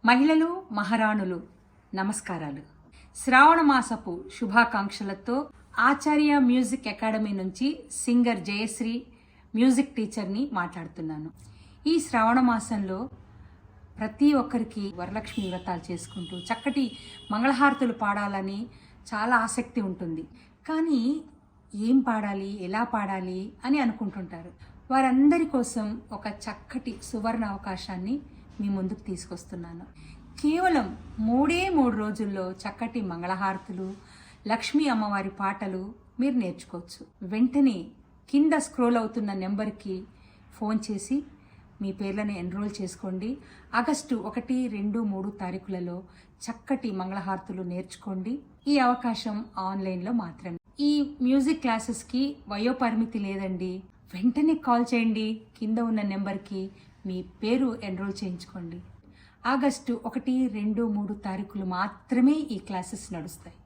మహిళలు మహారాణులు నమస్కారాలు. శ్రావణ మాసపు శుభాకాంక్షలతో ఆచార్య మ్యూజిక్ అకాడమీ నుంచి సింగర్ జయశ్రీ మ్యూజిక్ టీచర్ని మాట్లాడుతున్నాను. ఈ శ్రావణ మాసంలో ప్రతి ఒక్కరికి వరలక్ష్మి వ్రతాలు చేసుకుంటూ చక్కటి మంగళహారతులు పాడాలని చాలా ఆసక్తి ఉంటుంది. కానీ ఏం పాడాలి, ఎలా పాడాలి అని అనుకుంటుంటారు. వారందరి కోసం ఒక చక్కటి సువర్ణ అవకాశాన్ని మీ ముందుకు తీసుకొస్తున్నాను. కేవలం 3 రోజుల్లో చక్కటి మంగళహారతులు, లక్ష్మీ అమ్మవారి పాటలు మీరు నేర్చుకోవచ్చు. వెంటనే కింద స్క్రోల్ అవుతున్న నెంబర్కి ఫోన్ చేసి మీ పేర్లను ఎన్రోల్ చేసుకోండి. ఆగస్టు 1, 2, 3 తారీఖులలో చక్కటి మంగళహారతులు నేర్చుకోండి. ఈ అవకాశం ఆన్లైన్లో మాత్రమే. ఈ మ్యూజిక్ క్లాసెస్కి వయోపరిమితి లేదండి. వెంటనే కాల్ చేయండి. కింద ఉన్న నెంబర్కి మీ పేరు ఎన్రోల్ చేయించుకోండి. ఆగస్టు 1, 2, 3 తారీఖులు మాత్రమే ఈ క్లాసెస్ నడుస్తాయి.